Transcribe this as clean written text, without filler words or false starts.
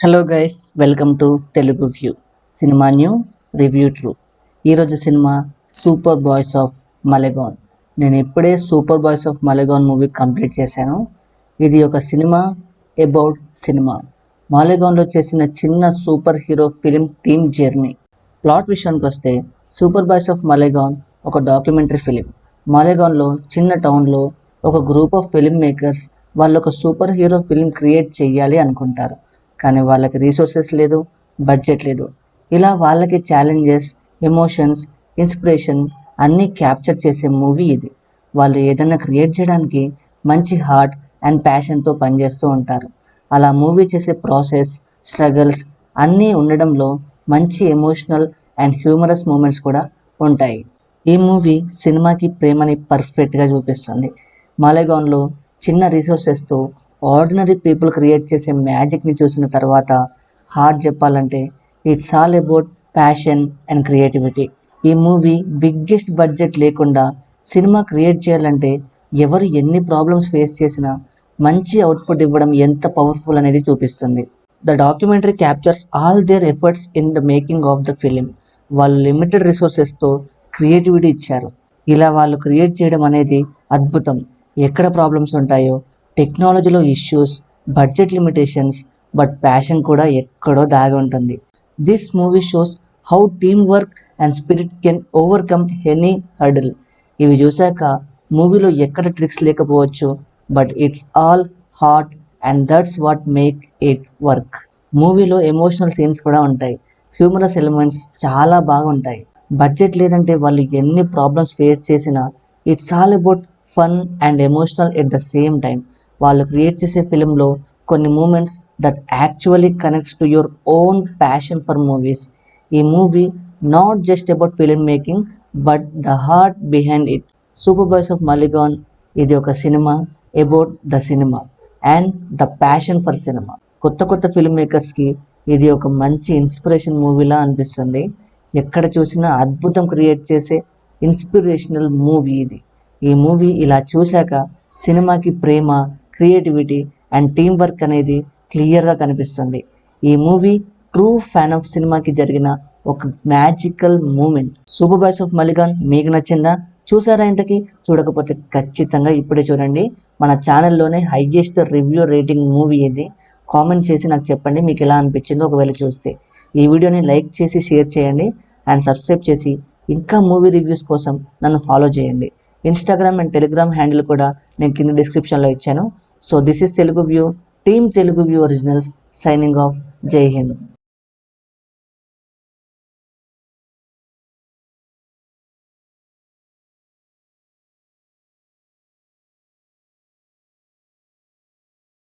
Hello guys, welcome to Telugu view cinema new review true. ఈరోజు cinema super boys of Malegaon. నేను ఇప్పుడే super boys of Malegaon movie complete చేశాను. ఇది ఒక సినిమా అబౌట్ సినిమా. మాలెగాన్లో చేసిన చిన్న super hero film team journey. Plot విషయానికి వస్తే సూపర్ బాయ్స్ ఆఫ్ మలెగాన్ ఒక డాక్యుమెంటరీ ఫిలిం. మాలెగాన్లో చిన్న టౌన్లో ఒక గ్రూప్ ఆఫ్ ఫిలిం మేకర్స్ వాళ్ళు ఒక సూపర్ హీరో ఫిలిం క్రియేట్ చేయాలి అనుకుంటారు. కానీ వాళ్ళకి రీసోర్సెస్ లేదు, బడ్జెట్ లేదు. ఇలా వాళ్ళకి ఛాలెంజెస్, ఎమోషన్స్, ఇన్స్పిరేషన్ అన్నీ క్యాప్చర్ చేసే మూవీ ఇది. వాళ్ళు ఏదైనా క్రియేట్ చేయడానికి మంచి హార్ట్ అండ్ ప్యాషన్తో పనిచేస్తూ ఉంటారు. అలా మూవీ చేసే ప్రాసెస్, స్ట్రగల్స్ అన్నీ ఉండడంలో మంచి ఎమోషనల్ అండ్ హ్యూమరస్ మూమెంట్స్ కూడా ఉంటాయి. ఈ మూవీ సినిమాకి ప్రేమని పర్ఫెక్ట్గా చూపిస్తుంది. మాలెగాన్లో చిన్న రిసోర్సెస్తో ఆర్డినరీ పీపుల్ క్రియేట్ చేసే మ్యాజిక్ని చూసిన తర్వాత హార్ట్ చెప్పాలంటే it's all about passion and creativity. ఈ మూవీ బిగ్గెస్ట్ బడ్జెట్ లేకుండా సినిమా క్రియేట్ చేయాలంటే ఎవరు ఎన్ని ప్రాబ్లమ్స్ ఫేస్ చేసినా మంచి అవుట్పుట్ ఇవ్వడం ఎంత పవర్ఫుల్ అనేది చూపిస్తుంది. The documentary captures all their efforts in the making of the film. వాళ్ళు లిమిటెడ్ రిసోర్సెస్తో క్రియేటివిటీ ఇచ్చారు. ఇలా వాళ్ళు క్రియేట్ చేయడం అనేది అద్భుతం. ఎక్కడ ప్రాబ్లమ్స్ ఉంటాయో, టెక్నాలజీలో issues, budget limitations, but passion కూడా ఎక్కడో దాగి ఉంటుంది. This movie shows how team work and spirit can overcome any hurdle. ఇవి చూశాక మూవీలో ఎక్కడ ట్రిక్స్ లేకపోవచ్చు, but it's all heart and that's what make it work. మూవీలో ఎమోషనల్ సీన్స్ కూడా ఉంటాయి. హ్యూమరస్ ఎలిమెంట్స్ చాలా బాగుంటాయి. బడ్జెట్ లేదంటే వాళ్ళు ఎన్ని ప్రాబ్లమ్స్ ఫేస్ చేసినా it's all about fun and emotional at the same time. వాళ్ళు క్రియేట్ చేసే ఫిలింలో కొన్ని moments that actually connects to your own passion for movies. ఈ movie not just about film making but the heart behind it. Super boys of Malegaon ఇది ఒక cinema about the cinema and the passion for cinema. కొత్త film మేకర్స్కి ఇది ఒక మంచి inspiration మూవీలా అనిపిస్తుంది. ఎక్కడ చూసినా అద్భుతం క్రియేట్ చేసే ఇన్స్పిరేషనల్ మూవీ ఇది. ఈ మూవీ ఇలా చూశాక సినిమాకి ప్రేమ, క్రియేటివిటీ అండ్ టీమ్ వర్క్ అనేది క్లియర్గా కనిపిస్తుంది. ఈ మూవీ ట్రూ ఫ్యాన్ ఆఫ్ సినిమాకి జరిగిన ఒక magical moment. Super boys of Malegaon మీకు నచ్చిందా? చూసారా ఇంతకీ? చూడకపోతే ఖచ్చితంగా ఇప్పుడే చూడండి. మన ఛానల్లోనే హైయెస్ట్ రివ్యూ రేటింగ్ మూవీ ఇది. కామెంట్ చేసి నాకు చెప్పండి మీకు ఎలా అనిపించిందో ఒకవేళ చూస్తే. ఈ వీడియోని లైక్ చేసి షేర్ చేయండి అండ్ సబ్స్క్రైబ్ చేసి ఇంకా మూవీ రివ్యూస్ కోసం నన్ను ఫాలో చేయండి. ఇన్స్టాగ్రామ్ అండ్ టెలిగ్రామ్ హ్యాండిల్ కూడా నేను కింద డిస్క్రిప్షన్లో ఇచ్చాను. So this is Telugu view, team Telugu view originals signing off. జై హింద్.